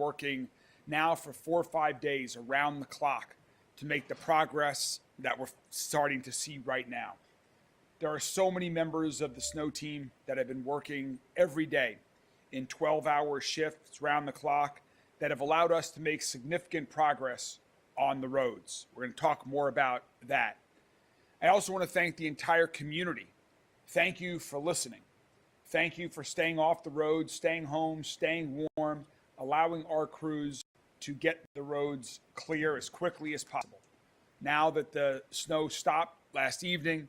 working now for 4 or 5 days around the clock to make the progress that we're starting to see right now. There are so many members of the snow team that have been working every day in 12-hour shifts around the clock that have allowed us to make significant progress on the roads. We're going to talk more about that. I also want to thank the entire community. Thank you for listening. Thank you for staying off the road, staying home, staying warm, allowing our crews to get the roads clear as quickly as possible. Now that the snow stopped last evening,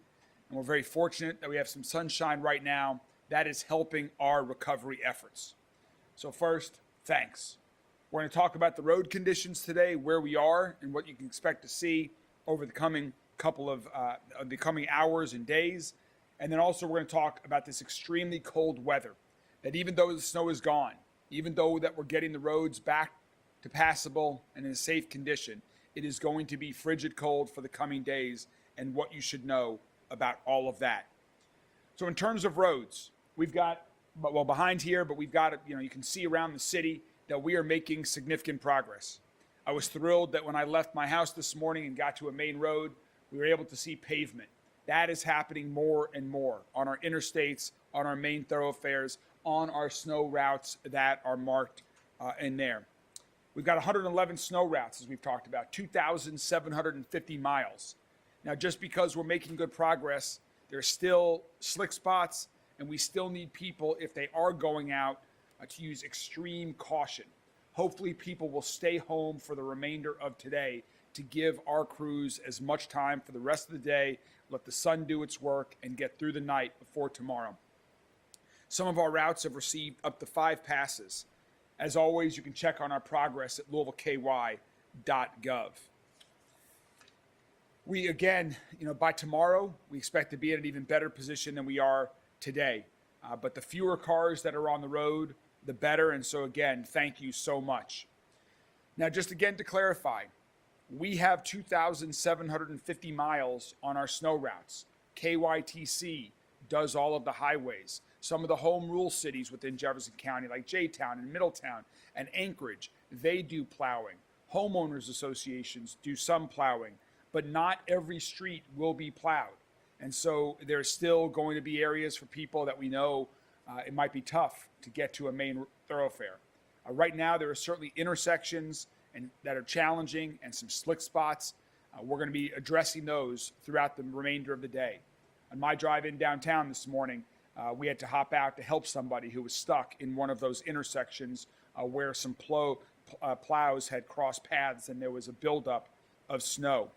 and we're very fortunate that we have some sunshine right now, that is helping our recovery efforts. So first, thanks. We're going to talk about the road conditions today, where we are, and what you can expect to see over the coming couple of the coming hours and days. And then also we're going to talk about this extremely cold weather, that even though the snow is gone, even though that we're getting the roads back to passable and in a safe condition, it is going to be frigid cold for the coming days, and what you should know about all of that. So in terms of roads, we've got, well, behind here, but we've got, you can see around the city that we are making significant progress. I was thrilled that when I left my house this morning and got to a main road, we were able to see pavement. That is happening more and more on our interstates, on our main thoroughfares, on our snow routes that are marked in there. We've got 111 snow routes, as we've talked about, 2,750 miles. Now, just because we're making good progress, there's still slick spots, and we still need people, if they are going out, to use extreme caution. Hopefully, people will stay home for the remainder of today to give our crews as much time for the rest of the day, let the sun do its work, and get through the night before tomorrow. Some of our routes have received up to 5 passes. As always, you can check on our progress at louisvilleky.gov. We, again, by tomorrow, we expect to be in an even better position than we are today. But the fewer cars that are on the road, the better. And so, again, thank you so much. Now, just again to clarify, we have 2,750 miles on our snow routes. KYTC does all of the highways. Some of the home rule cities within Jefferson County, like J-Town and Middletown and Anchorage, they do plowing. Homeowners associations do some plowing, but not every street will be plowed. And so there's still going to be areas for people that we know it might be tough to get to a main thoroughfare. Right now, there are certainly intersections that are challenging and some slick spots. We're going to be addressing those throughout the remainder of the day. On my drive in downtown this morning, we had to hop out to help somebody who was stuck in one of those intersections where some plows had crossed paths and there was a buildup of snow.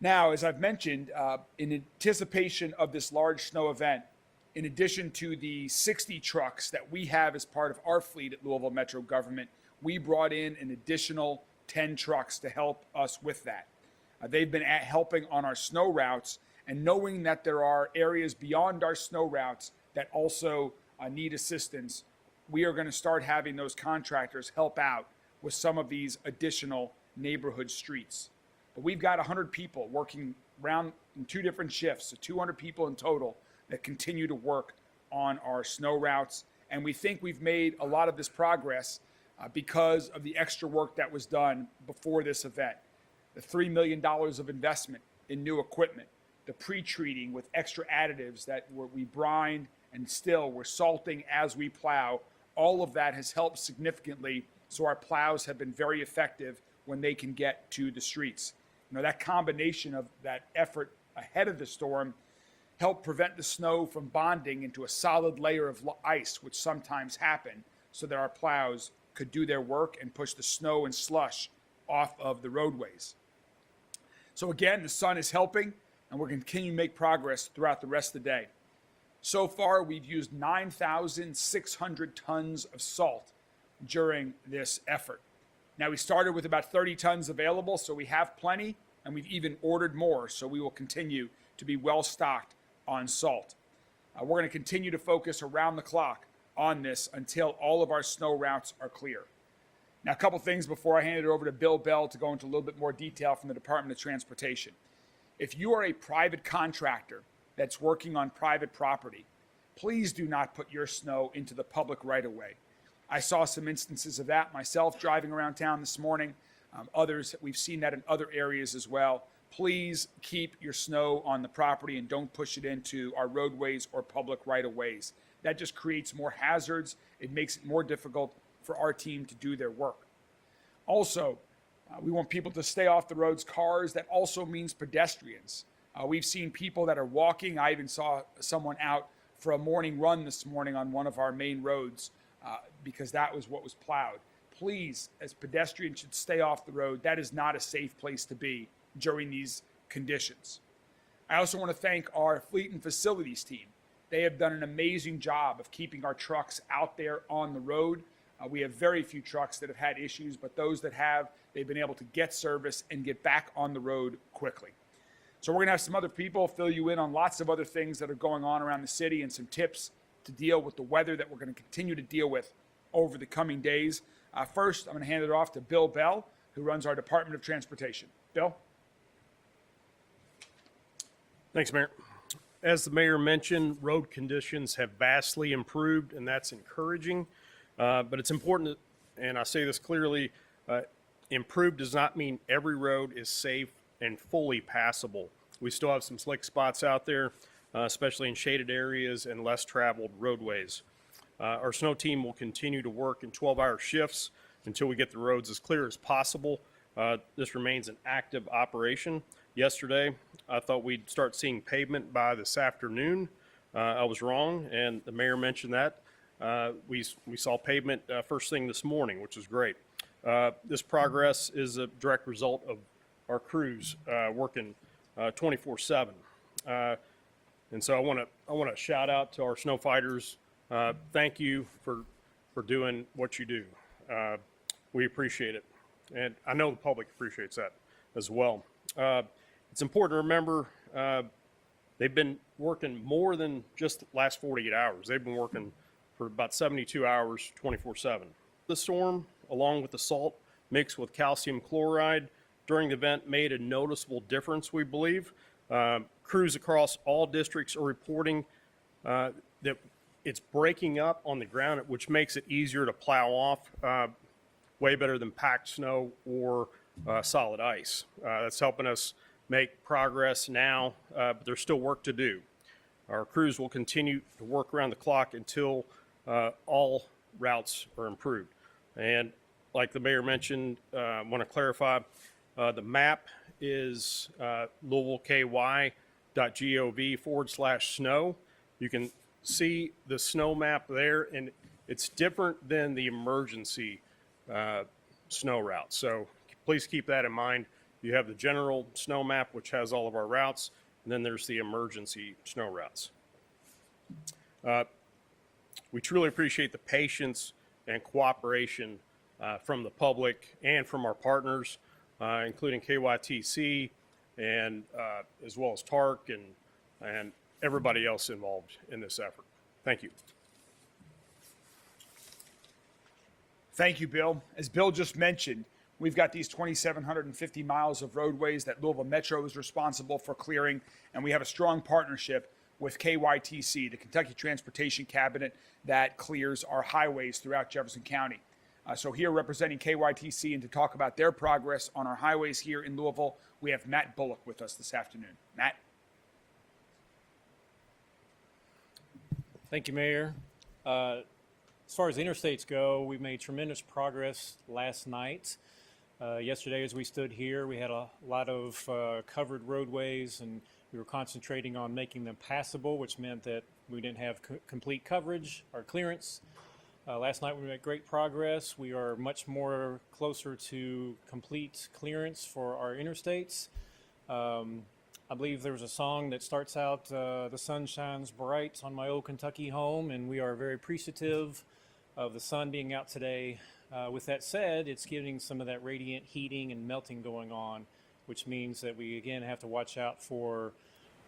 Now, as I've mentioned, in anticipation of this large snow event, in addition to the 60 trucks that we have as part of our fleet at Louisville Metro Government, we brought in an additional 10 trucks to help us with that. They've been helping on our snow routes, and knowing that there are areas beyond our snow routes that also need assistance, we are going to start having those contractors help out with some of these additional neighborhood streets. But we've got 100 people working around in 2 different shifts, so 200 people in total that continue to work on our snow routes. And we think we've made a lot of this progress because of the extra work that was done before this event. The $3 million of investment in new equipment, the pre-treating with extra additives that we brined and still we're salting as we plow. All of that has helped significantly, so our plows have been very effective when they can get to the streets. That combination of that effort ahead of the storm helped prevent the snow from bonding into a solid layer of ice, which sometimes happen, so that our plows could do their work and push the snow and slush off of the roadways. So again, the sun is helping, and we're going to continue to make progress throughout the rest of the day. So far, we've used 9,600 tons of salt during this effort. Now, we started with about 30 tons available, so we have plenty, and we've even ordered more, so we will continue to be well stocked on salt. We're going to continue to focus around the clock on this until all of our snow routes are clear. Now, a couple things before I hand it over to Bill Bell to go into a little bit more detail from the Department of Transportation. If you are a private contractor that's working on private property, please do not put your snow into the public right-of-way. I saw some instances of that myself driving around town this morning. Others, we've seen that in other areas as well. Please keep your snow on the property and don't push it into our roadways or public right-of-ways. That just creates more hazards. It makes it more difficult for our team to do their work. Also, we want people to stay off the roads, cars. That also means pedestrians. We've seen people that are walking. I even saw someone out for a morning run this morning on one of our main roads because that was what was plowed. Please, as pedestrians, should stay off the road. That is not a safe place to be during these conditions. I also want to thank our fleet and facilities team. They have done an amazing job of keeping our trucks out there on the road. We have very few trucks that have had issues, but those that have, they've been able to get service and get back on the road quickly. So we're going to have some other people fill you in on lots of other things that are going on around the city and some tips to deal with the weather that we're going to continue to deal with over the coming days. First, I'm going to hand it off to Bill Bell, who runs our Department of Transportation. Bill? Thanks, Mayor. As the mayor mentioned, road conditions have vastly improved, and that's encouraging. But it's important, and I say this clearly, improved does not mean every road is safe and fully passable. We still have some slick spots out there, especially in shaded areas and less traveled roadways. Our snow team will continue to work in 12-hour shifts until we get the roads as clear as possible. This remains an active operation. Yesterday, I thought we'd start seeing pavement by this afternoon. I was wrong, and the mayor mentioned that. We saw pavement first thing this morning, which is great. This progress is a direct result of our crews working 24/7. And so I want to shout out to our snow fighters. Thank you for doing what you do. We appreciate it, and I know the public appreciates that as well. It's important to remember they've been working more than just the last 48 hours. They've been working for about 72 hours, 24/7. The storm, along with the salt mixed with calcium chloride during the event, made a noticeable difference, we believe. Crews across all districts are reporting that it's breaking up on the ground, which makes it easier to plow off, way better than packed snow or solid ice. That's helping us make progress now, but there's still work to do. Our crews will continue to work around the clock until all routes are improved. And like the mayor mentioned, I want to clarify, the map is louisvilleky.gov/snow. You can see the snow map there, and it's different than the emergency snow route. So please keep that in mind. You have the general snow map, which has all of our routes, and then there's the emergency snow routes. We truly appreciate the patience and cooperation from the public and from our partners, including KYTC and as well as TARC and everybody else involved in this effort. Thank you. Thank you, Bill. As Bill just mentioned, we've got these 2,750 miles of roadways that Louisville Metro is responsible for clearing, and we have a strong partnership with KYTC, the Kentucky Transportation Cabinet, that clears our highways throughout Jefferson County. So here representing KYTC and to talk about their progress on our highways here in Louisville, we have Matt Bullock with us this afternoon. Matt? Thank you, Mayor. As far as interstates go, we made tremendous progress last night. Yesterday, as we stood here, we had a lot of covered roadways, and we were concentrating on making them passable, which meant that we didn't have complete coverage or clearance. Last night, we made great progress. We are much more closer to complete clearance for our interstates. I believe there was a song that starts out, "The sun shines bright on my old Kentucky home," and we are very appreciative of the sun being out today. With that said, it's getting some of that radiant heating and melting going on, which means that we again have to watch out for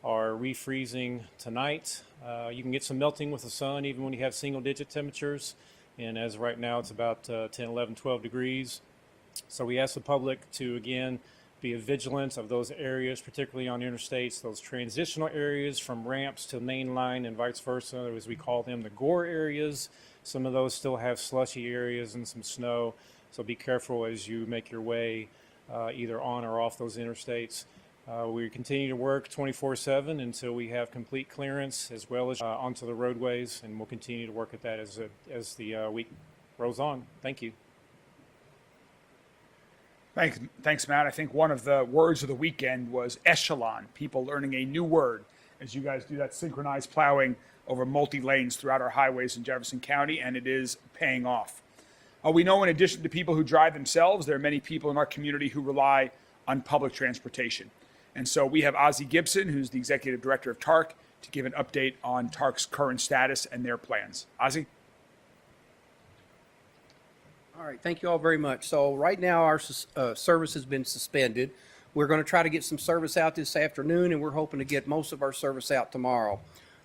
our refreezing tonight. You can get some melting with the sun even when you have single-digit temperatures, and as of right now it's about 10, 11, 12 degrees. So we ask the public to again be vigilant of those areas, particularly on interstates, those transitional areas from ramps to main line and vice versa, as we call them, the gore areas. Some of those still have slushy areas and some snow, so be careful as you make your way either on or off those interstates. We continue to work 24/7 until we have complete clearance as well as onto the roadways, and we'll continue to work at that as the week rolls on. Thank you. Thanks, Matt. I think one of the words of the weekend was echelon, people learning a new word as you guys do that synchronized plowing over multi-lanes throughout our highways in Jefferson County, and it is paying off. We know in addition to people who drive themselves, there are many people in our community who rely on public transportation. And so we have Ozzie Gibson, who's the Executive Director of TARC, to give an update on TARC's current status and their plans. Ozzie? All right, thank you all very much. So right now our service has been suspended. We're going to try to get some service out this afternoon, and we're hoping to get most of our service out tomorrow.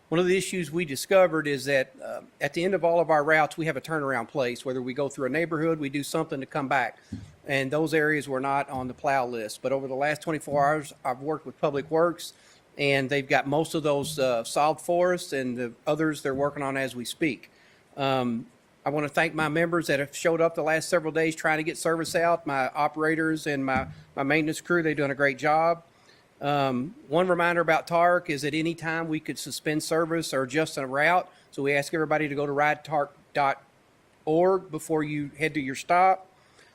One of the issues we discovered is that at the end of all of our routes, we have a turnaround place. Whether we go through a neighborhood, we do something to come back. And those areas were not on the plow list. But over the last 24 hours, I've worked with Public Works, and they've got most of those solved for us, and the others they're working on as we speak. I want to thank my members that have showed up the last several days trying to get service out, my operators and my maintenance crew. They're doing a great job. One reminder about TARC is at any time we could suspend service or adjust a route. So we ask everybody to go to ridetarc.org before you head to your stop.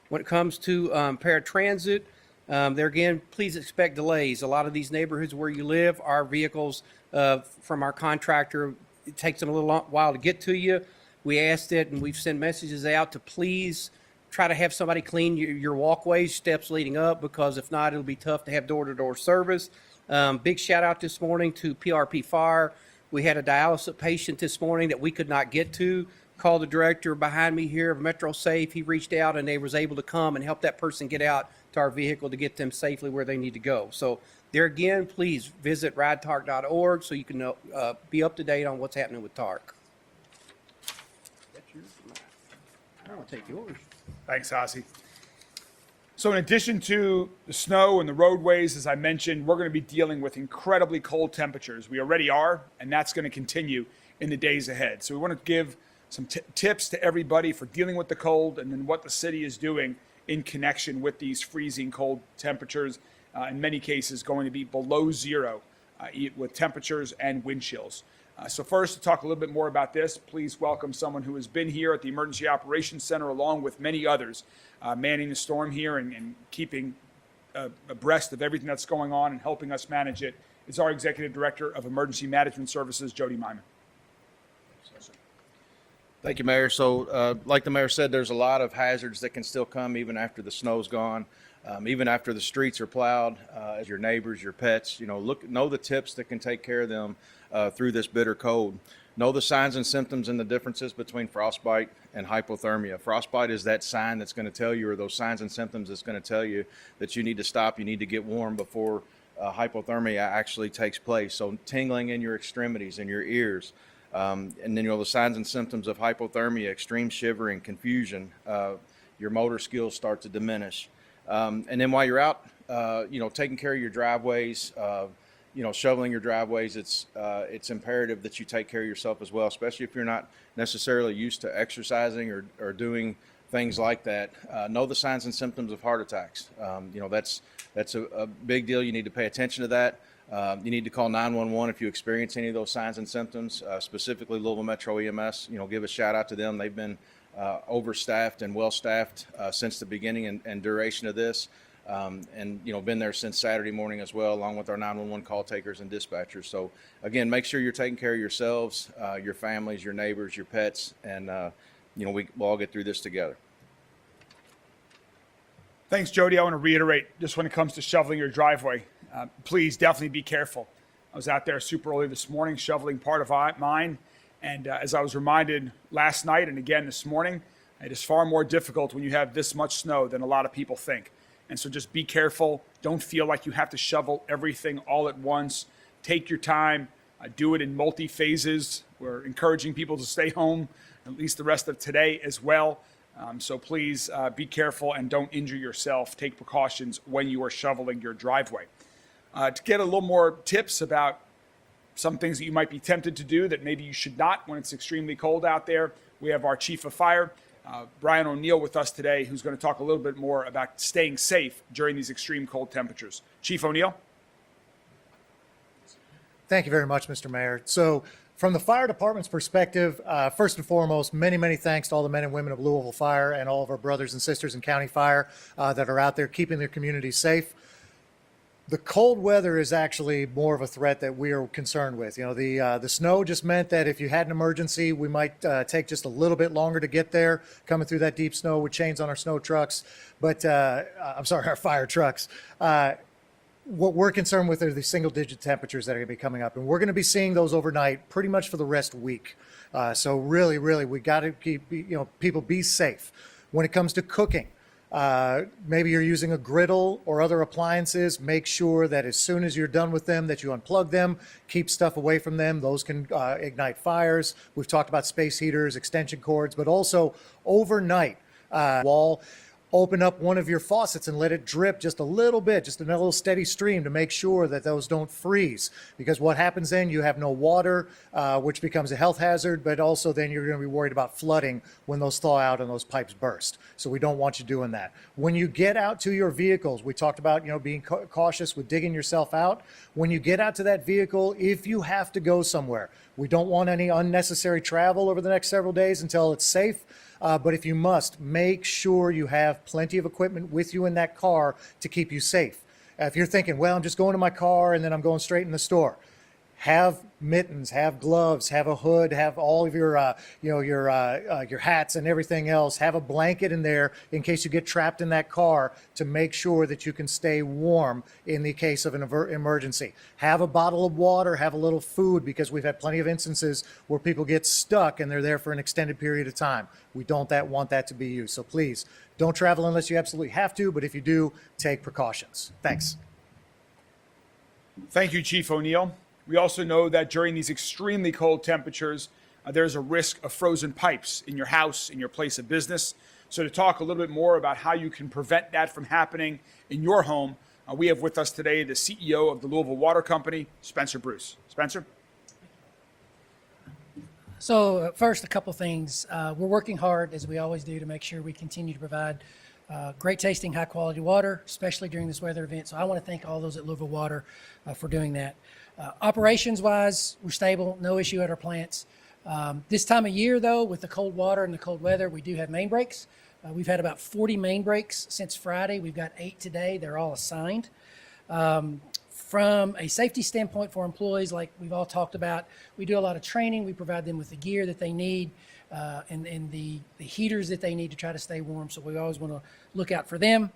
When it comes to paratransit, there again, please expect delays. A lot of these neighborhoods where you live, our vehicles from our contractor, it takes them a little while to get to you. We asked it, and we've sent messages out to please try to have somebody clean your walkways, steps leading up, because if not, it'll be tough to have door-to-door service. Big shout out this morning to PRP Fire. We had a dialysis patient this morning that we could not get to. Called the director behind me here of Metro Safe. He reached out, and they was able to come and help that person get out to our vehicle to get them safely where they need to go. So there again, please visit ridetarc.org so you can be up to date on what's happening with TARC. I'll take yours. Thanks, Ozzie. So in addition to the snow and the roadways, as I mentioned, we're going to be dealing with incredibly cold temperatures. We already are, and that's going to continue in the days ahead. So we want to give some tips to everybody for dealing with the cold, and then what the city is doing in connection with these freezing cold temperatures, in many cases going to be below zero with temperatures and wind chills. So first, to talk a little bit more about this, please welcome someone who has been here at the Emergency Operations Center along with many others, manning the storm here and keeping abreast of everything that's going on and helping us manage it. It's our Executive Director of Emergency Management Services, Jody Myman. Thank you, Mayor. So like the Mayor said, there's a lot of hazards that can still come even after the snow's gone, even after the streets are plowed, as your neighbors, your pets, know the tips that can take care of them through this bitter cold. Know the signs and symptoms and the differences between frostbite and hypothermia. Frostbite is that sign that's going to tell you, or those signs and symptoms that's going to tell you that you need to stop, you need to get warm before hypothermia actually takes place. So tingling in your extremities and your ears. And then, the signs and symptoms of hypothermia, extreme shivering, confusion, your motor skills start to diminish. And then while you're out, taking care of your driveways, shoveling your driveways, it's imperative that you take care of yourself as well, especially if you're not necessarily used to exercising or doing things like that. Know the signs and symptoms of heart attacks. That's a big deal. You need to pay attention to that. You need to call 911 if you experience any of those signs and symptoms, specifically Louisville Metro EMS. Give a shout out to them. They've been overstaffed and well-staffed since the beginning and duration of this. And been there since Saturday morning as well, along with our 911 call takers and dispatchers. So again, make sure you're taking care of yourselves, your families, your neighbors, your pets, and we'll all get through this together. Thanks, Jody. I want to reiterate, just when it comes to shoveling your driveway, please definitely be careful. I was out there super early this morning shoveling part of mine, and as I was reminded last night and again this morning, it is far more difficult when you have this much snow than a lot of people think. And so just be careful. Don't feel like you have to shovel everything all at once. Take your time. Do it in multi-phases. We're encouraging people to stay home at least the rest of today as well. So please be careful and don't injure yourself. Take precautions when you are shoveling your driveway. To get a little more tips about some things that you might be tempted to do that maybe you should not when it's extremely cold out there, we have our Chief of Fire, Brian O'Neill, with us today, who's going to talk a little bit more about staying safe during these extreme cold temperatures. Chief O'Neill? Thank you very much, Mr. Mayor. So from the fire department's perspective, first and foremost, many, many thanks to all the men and women of Louisville Fire and all of our brothers and sisters in County Fire that are out there keeping their communities safe. The cold weather is actually more of a threat that we are concerned with. You know, the snow just meant that if you had an emergency, we might take just a little bit longer to get there, coming through that deep snow with chains on our snow trucks. But I'm sorry, our fire trucks. What we're concerned with are the single-digit temperatures that are going to be coming up, and we're going to be seeing those overnight pretty much for the rest of the week. So really, we got to keep, people be safe. When it comes to cooking, maybe you're using a griddle or other appliances, make sure that as soon as you're done with them that you unplug them, keep stuff away from them. Those can ignite fires. We've talked about space heaters, extension cords, but also overnight, wall. Open up one of your faucets and let it drip just a little bit, just a little steady stream to make sure that those don't freeze. Because what happens then, you have no water, which becomes a health hazard, but also then you're going to be worried about flooding when those thaw out and those pipes burst. So we don't want you doing that. When you get out to your vehicles, we talked about, being cautious with digging yourself out. When you get out to that vehicle, if you have to go somewhere, we don't want any unnecessary travel over the next several days until it's safe. But if you must, make sure you have plenty of equipment with you in that car to keep you safe. If you're thinking, well, I'm just going to my car and then I'm going straight in the store, have mittens, have gloves, have a hood, have all of your hats and everything else. Have a blanket in there in case you get trapped in that car to make sure that you can stay warm in the case of an emergency. Have a bottle of water, have a little food, because we've had plenty of instances where people get stuck and they're there for an extended period of time. We don't want that to be you. So please don't travel unless you absolutely have to, but if you do, take precautions. Thanks. Thank you, Chief O'Neill. We also know that during these extremely cold temperatures, there's a risk of frozen pipes in your house, in your place of business. So to talk a little bit more about how you can prevent that from happening in your home, we have with us today the CEO of the Louisville Water Company, Spencer Bruce. Spencer? So first, a couple things. We're working hard, as we always do, to make sure we continue to provide great tasting, high quality water, especially during this weather event. So I want to thank all those at Louisville Water for doing that. Operations-wise, we're stable, no issue at our plants. This time of year, though, with the cold water and the cold weather, we do have main breaks. We've had about 40 main breaks since Friday. We've got 8 today. They're all assigned. From a safety standpoint for employees, like we've all talked about, we do a lot of training. We provide them with the gear that they need and the heaters that they need to try to stay warm. So we always want to look out for them.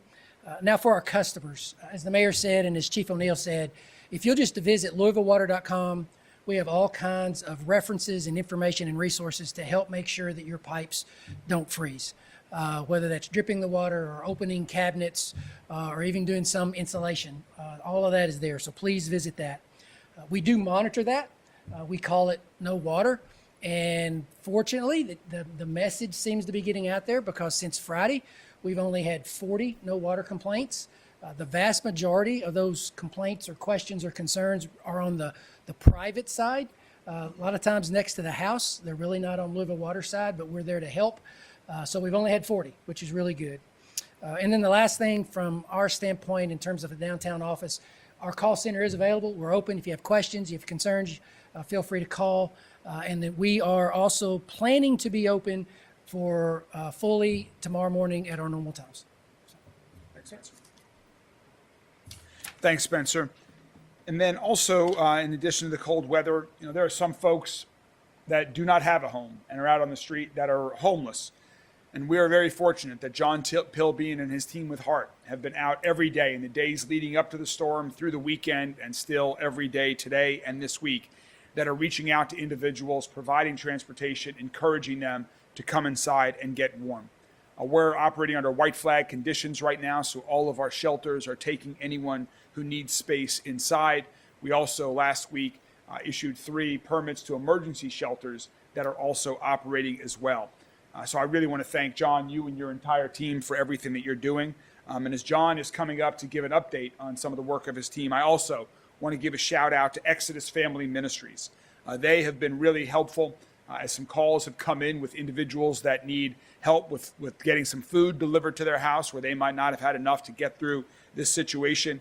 Now for our customers, as the mayor said and as Chief O'Neill said, if you'll just visit louisvillewater.com, we have all kinds of references and information and resources to help make sure that your pipes don't freeze. Whether that's dripping the water or opening cabinets or even doing some insulation. All of that is there, so please visit that. We do monitor that. We call it No Water. And fortunately, the message seems to be getting out there, because since Friday, we've only had 40 no water complaints. The vast majority of those complaints or questions or concerns are on the private side. A lot of times next to the house. They're really not on Louisville Water side, but we're there to help. So we've only had 40, which is really good. And then the last thing from our standpoint in terms of the downtown office, our call center is available. We're open. If you have questions, you have concerns, feel free to call. And then we are also planning to be open for fully tomorrow morning at our normal times. Thanks, Spencer. And then also, in addition to the cold weather, there are some folks that do not have a home and are out on the street that are homeless. And we are very fortunate that John Pilbeam and his team with Heart have been out every day in the days leading up to the storm, through the weekend, and still every day today and this week, that are reaching out to individuals, providing transportation, encouraging them to come inside and get warm. We're operating under white flag conditions right now, so all of our shelters are taking anyone who needs space inside. We also last week issued 3 permits to emergency shelters that are also operating as well. So I really want to thank John, you and your entire team, for everything that you're doing. And as John is coming up to give an update on some of the work of his team, I also want to give a shout out to Exodus Family Ministries. They have been really helpful as some calls have come in with individuals that need help with getting some food delivered to their house where they might not have had enough to get through this situation,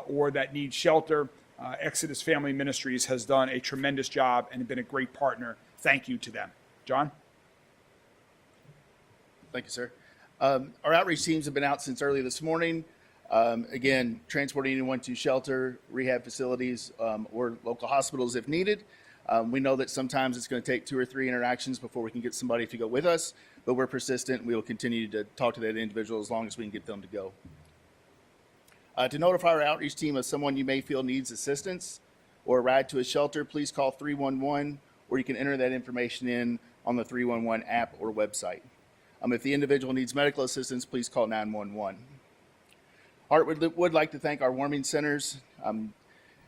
or that need shelter. Exodus Family Ministries has done a tremendous job and been a great partner. Thank you to them. John? Thank you, sir. Our outreach teams have been out since early this morning. Again, transporting anyone to shelter, rehab facilities, or local hospitals if needed. We know that sometimes it's going to take 2 or 3 interactions before we can get somebody to go with us, but we're persistent. We will continue to talk to that individual as long as we can get them to go. To notify our outreach team of someone you may feel needs assistance or a ride to a shelter, please call 311, or you can enter that information in on the 311 app or website. If the individual needs medical assistance, please call 911. Art would like to thank our warming centers.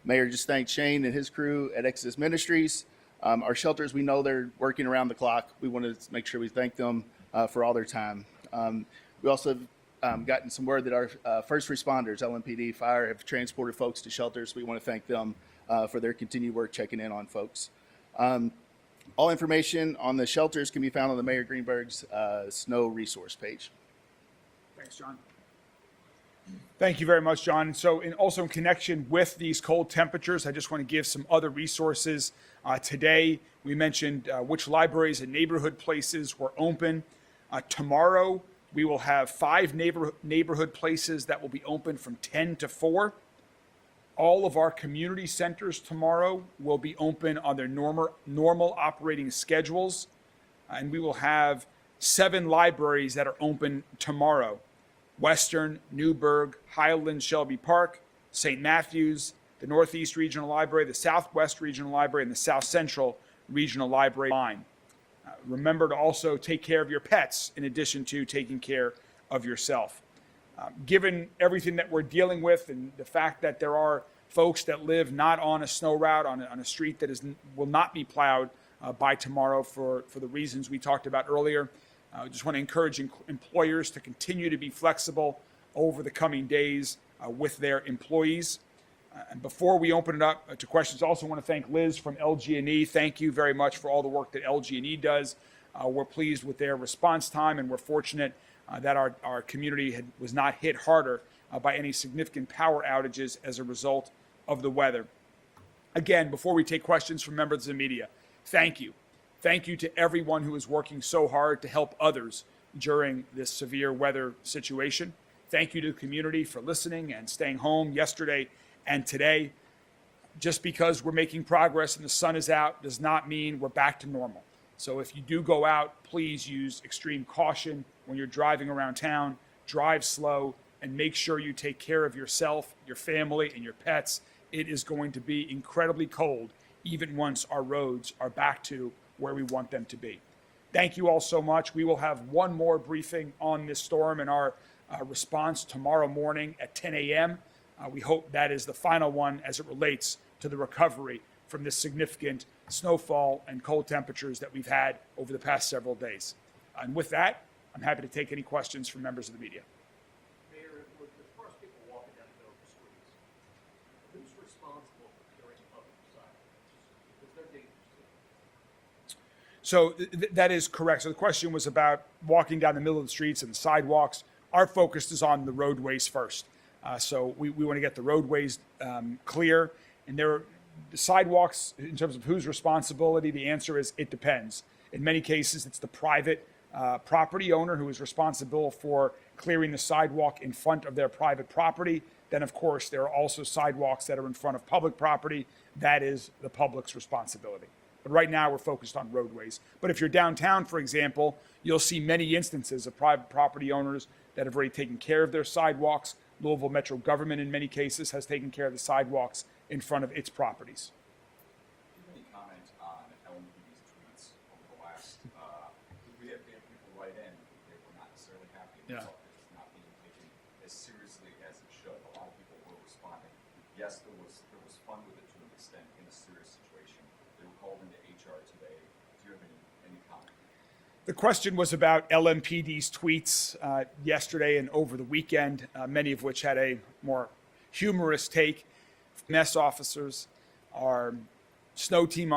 Mayor just thanked Shane and his crew at Exodus Ministries. Our shelters, we know they're working around the clock. We want to make sure we thank them for all their time. We also have gotten some word that our first responders, LMPD, fire, have transported folks to shelters. We want to thank them for their continued work checking in on folks. All information on the shelters can be found on the Mayor Greenberg's snow resource page. Thanks, John. Thank you very much, John. And so also in connection with these cold temperatures, I just want to give some other resources. Today, we mentioned which libraries and neighborhood places were open. Tomorrow, we will have 5 neighborhood places that will be open from 10 to 4. All of our community centers tomorrow will be open on their normal operating schedules. And we will have 7 libraries that are open tomorrow: Western, Newburgh, Highland, Shelby Park, St. Matthews, the Northeast Regional Library, the Southwest Regional Library, and the South Central Regional Library line. Remember to also take care of your pets in addition to taking care of yourself. Given everything that we're dealing with and the fact that there are folks that live not on a snow route, on a street that will not be plowed by tomorrow for the reasons we talked about earlier, I just want to encourage employers to continue to be flexible over the coming days with their employees. And before we open it up to questions, I also want to thank Liz from LG&E. Thank you very much for all the work that LG&E does. We're pleased with their response time, and we're fortunate that our community was not hit harder by any significant power outages as a result of the weather. Again, before we take questions from members of the media, thank you. Thank you to everyone who is working so hard to help others during this severe weather situation. Thank you to the community for listening and staying home yesterday and today. Just because we're making progress and the sun is out does not mean we're back to normal. So if you do go out, please use extreme caution when you're driving around town. Drive slow and make sure you take care of yourself, your family, and your pets. It is going to be incredibly cold even once our roads are back to where we want them to be. Thank you all so much. We will have one more briefing on this storm and our response tomorrow morning at 10 a.m. We hope that is the final one as it relates to the recovery from this significant snowfall and cold temperatures that we've had over the past several days. And with that, I'm happy to take any questions from members of the media. Mayor, as far as people walking down the middle of the streets, who's responsible for clearing public sidewalks? Because they're dangerous too. So that is correct. So the question was about walking down the middle of the streets and the sidewalks. Our focus is on the roadways first. So we want to get the roadways clear. And the sidewalks, in terms of whose responsibility, the answer is it depends. In many cases, it's the private property owner who is responsible for clearing the sidewalk in front of their private property. Then, of course, there are also sidewalks that are in front of public property. That is the public's responsibility. But right now, we're focused on roadways. But if you're downtown, for example, you'll see many instances of private property owners that have already taken care of their sidewalks. Louisville Metro government, in many cases, has taken care of the sidewalks in front of its properties. Do you have any comment on LMPD's tweets over the last, we had people write in, they were not necessarily happy Yeah. about this not being taken as seriously as it should. A lot of people were responding. Yes, there was fun with it to an extent in a serious situation. They were called into HR today. Do you have any comment? The question was about LMPD's tweets yesterday and over the weekend, many of which had a more humorous take. Mess officers, our snow team,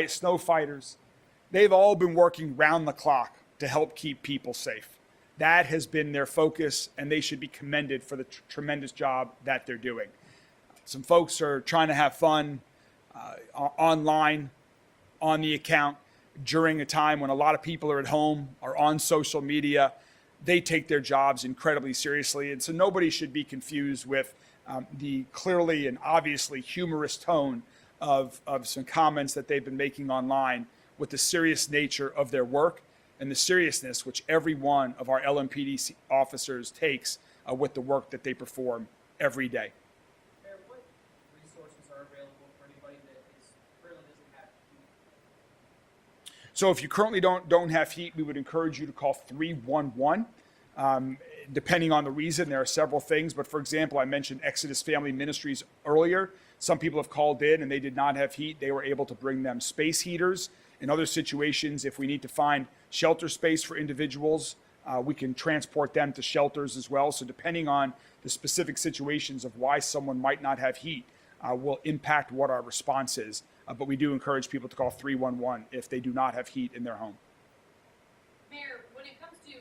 snow fighters, they've all been working round the clock to help keep people safe. That has been their focus, and they should be commended for the tremendous job that they're doing. Some folks are trying to have fun online, on the account, during a time when a lot of people are at home, are on social media. They take their jobs incredibly seriously, and so nobody should be confused with the clearly and obviously humorous tone of some comments that they've been making online with the serious nature of their work and the seriousness which every one of our LMPD officers takes with the work that they perform every day. Mayor, what resources are available for anybody that currently doesn't have heat? So if you currently don't have heat, we would encourage you to call 311. Depending on the reason, there are several things. But for example, I mentioned Exodus Family Ministries earlier. Some people have called in and they did not have heat. They were able to bring them space heaters. In other situations, if we need to find shelter space for individuals, we can transport them to shelters as well. So depending on the specific situations of why someone might not have heat will impact what our response is. But we do encourage people to call 311 if they do not have heat in their home. Mayor, when it comes to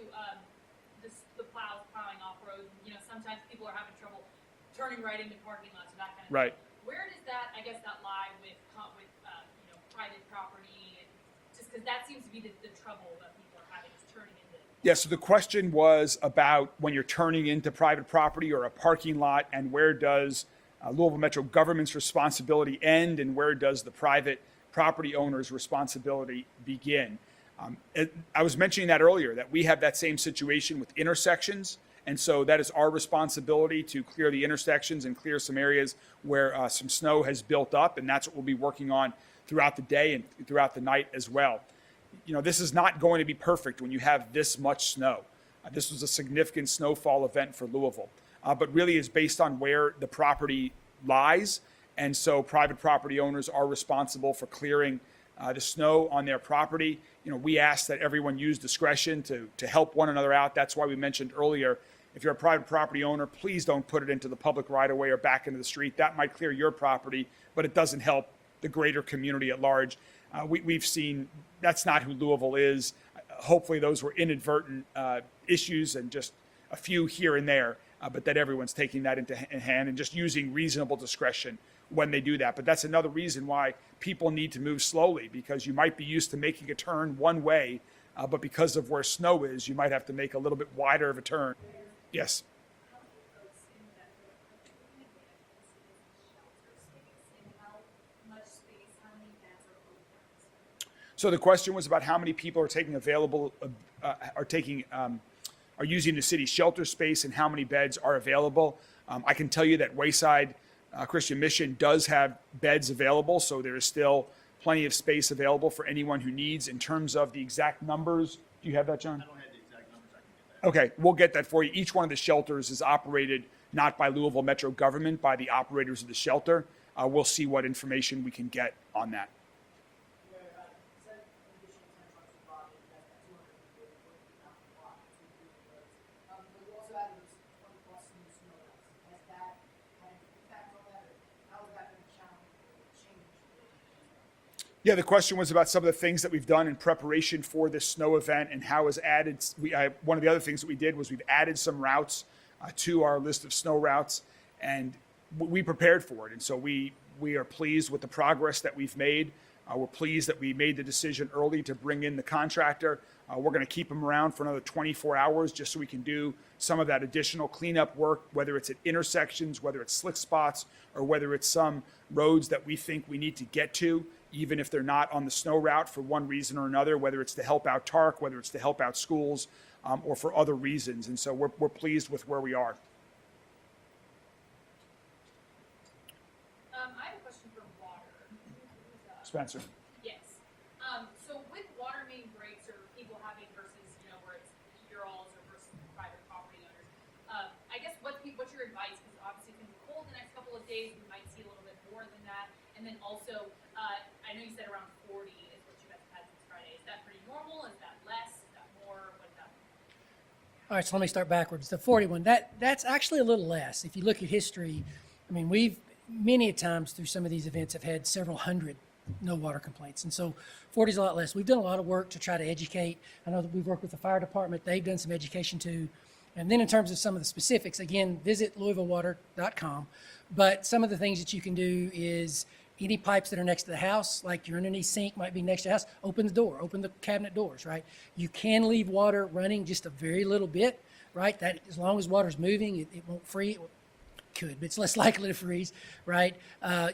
the plows plowing off road, sometimes people are having trouble turning right into parking lots and that kind of Right. thing. Where does that lie with private property, and just because that seems to be the trouble that people are having is turning into. Yeah, so the question was about when you're turning into private property or a parking lot, and where does Louisville Metro government's responsibility end and where does the private property owner's responsibility begin? I was mentioning that earlier, that we have that same situation with intersections. And so that is our responsibility to clear the intersections and clear some areas where some snow has built up. And that's what we'll be working on throughout the day and throughout the night as well. This is not going to be perfect when you have this much snow. This was a significant snowfall event for Louisville, but really is based on where the property lies. And so private property owners are responsible for clearing the snow on their property. We ask that everyone use discretion to help one another out. That's why we mentioned earlier, if you're a private property owner, please don't put it into the public right of way or back into the street. That might clear your property, but it doesn't help the greater community at large. We've seen that's not who Louisville is. Hopefully those were inadvertent issues and just a few here and there, but that everyone's taking that into hand and just using reasonable discretion when they do that. But that's another reason why people need to move slowly, because you might be used to making a turn one way, but because of where snow is, you might have to make a little bit wider of a turn. Yes. So the question was about how many people are taking are using the city's shelter space and how many beds are available. I can tell you that Wayside Christian Mission does have beds available, so there is still plenty of space available for anyone who needs. In terms of the exact numbers, do you have that, John? I don't have the exact numbers. I can get that. Okay, we'll get that for you. Each one of the shelters is operated not by Louisville Metro government, by the operators of the shelter. We'll see what information we can get on that. Yeah, the question was about some of the things that we've done in preparation for this snow event and how is added. One of the other things that we did was we've added some routes to our list of snow routes, and we prepared for it. And so we are pleased with the progress that we've made. We're pleased that we made the decision early to bring in the contractor. We're going to keep them around for another 24 hours just so we can do some of that additional cleanup work, whether it's at intersections, whether it's slick spots, or whether it's some roads that we think we need to get to, even if they're not on the snow route for one reason or another, whether it's to help out TARC, whether it's to help out schools, or for other reasons. And so we're pleased with where we are. I have a question for water. Spencer. Yes. So with water main breaks or people having versus, where it's your alls or versus private property owners, I guess what's your advice? Because obviously it's going to be cold the next couple of days. We might see a little bit more than that. And then also, I know you said around 40 is what you guys have had since Friday. Is that pretty normal? Is that less? Is that more? What's that? All right, so let me start backwards. The 41, that's actually a little less. If you look at history, I mean, we've many a times through some of these events have had several hundred no water complaints. And so 40 is a lot less. We've done a lot of work to try to educate. I know that we've worked with the fire department. They've done some education too. And then in terms of some of the specifics, again, visit louisvillewater.com. But some of the things that you can do is any pipes that are next to the house, like your underneath sink might be next to the house, open the door, open the cabinet doors, right? You can leave water running just a very little bit, right? That as long as water's moving, it won't freeze. Could, but it's less likely to freeze, right?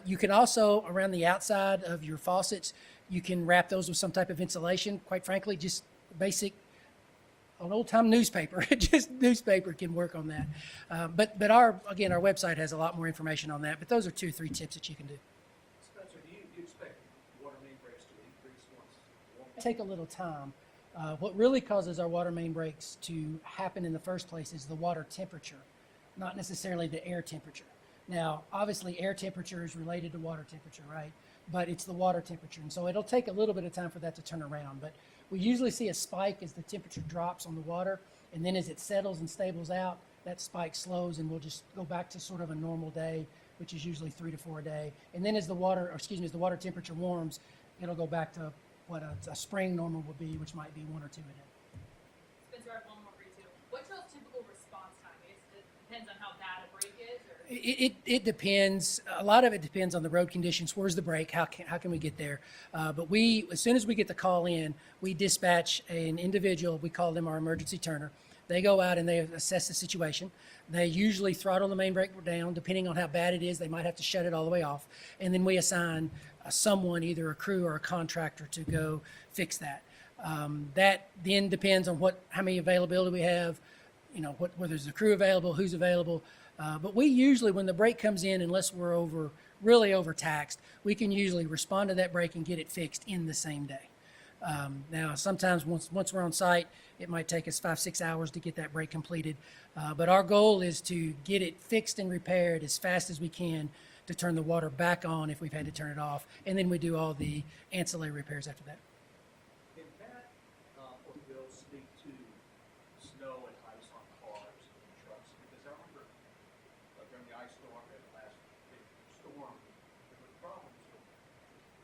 You can also, around the outside of your faucets, you can wrap those with some type of insulation. Quite frankly, just basic, an old-time newspaper, just newspaper can work on that. But our website has a lot more information on that. But those are 2 or 3 tips that you can do. Spencer, do you expect water main breaks to increase once? Take a little time. What really causes our water main breaks to happen in the first place is the water temperature, not necessarily the air temperature. Now, obviously, air temperature is related to water temperature, right? But it's the water temperature. And so it'll take a little bit of time for that to turn around. But we usually see a spike as the temperature drops on the water. And then as it settles and stables out, that spike slows and we'll just go back to sort of a normal day, which is usually 3 to 4 a day. And then as the water temperature warms, it'll go back to what a spring normal would be, which might be 1 or 2 a day. Spencer, I have one more for you too. What's your typical response time? I guess it depends on how bad a break is, or? It depends. A lot of it depends on the road conditions. Where's the break? How can we get there? But as soon as we get the call in, we dispatch an individual. We call them our emergency turner. They go out and they assess the situation. They usually throttle the main brake down. Depending on how bad it is, they might have to shut it all the way off. And then we assign someone, either a crew or a contractor, to go fix that. That then depends on how many availability we have, whether there's a crew available, who's available. But we usually, when the brake comes in, unless we're really overtaxed, we can usually respond to that brake and get it fixed in the same day. Now, sometimes once we're on site, it might take us 5-6 hours to get that brake completed. But our goal is to get it fixed and repaired as fast as we can to turn the water back on if we've had to turn it off. And then we do all the ancillary repairs after that. Can that, or Bill, speak to snow and ice on cars and trucks? Because I remember during the ice storm, the last big storm, there were problems with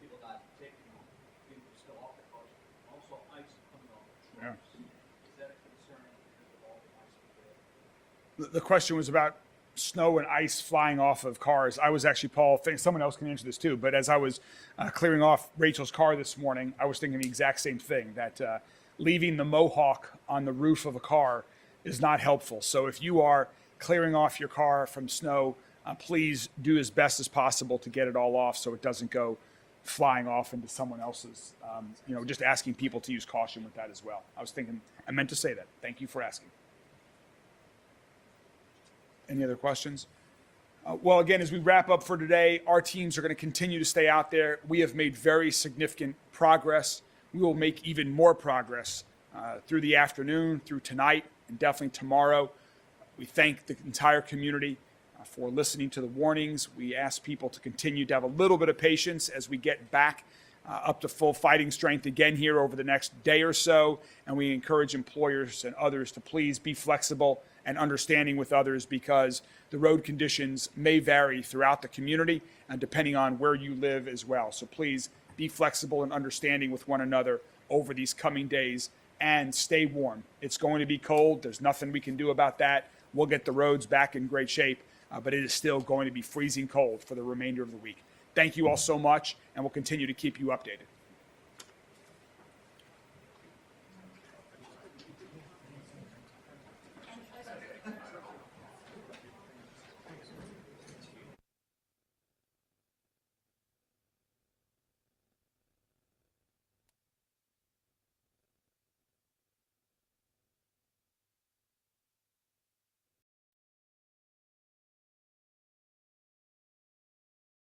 people not taking the snow off the cars. Also, ice coming on the trucks. Is that a concern because of all the ice there? The question was about snow and ice flying off of cars. I was actually, Paul, someone else can answer this too, but as I was clearing off Rachel's car this morning, I was thinking the exact same thing, that leaving the mohawk on the roof of a car is not helpful. So if you are clearing off your car from snow, please do as best as possible to get it all off so it doesn't go flying off into someone else's. Just asking people to use caution with that as well. I meant to say that. Thank you for asking. Any other questions? Well, again, as we wrap up for today, our teams are going to continue to stay out there. We have made very significant progress. We will make even more progress through the afternoon, through tonight, and definitely tomorrow. We thank the entire community for listening to the warnings. We ask people to continue to have a little bit of patience as we get back up to full fighting strength again here over the next day or so. And we encourage employers and others to please be flexible and understanding with others, because the road conditions may vary throughout the community and depending on where you live as well. So please be flexible and understanding with one another over these coming days and stay warm. It's going to be cold. There's nothing we can do about that. We'll get the roads back in great shape, but it is still going to be freezing cold for the remainder of the week. Thank you all so much, and we'll continue to keep you updated.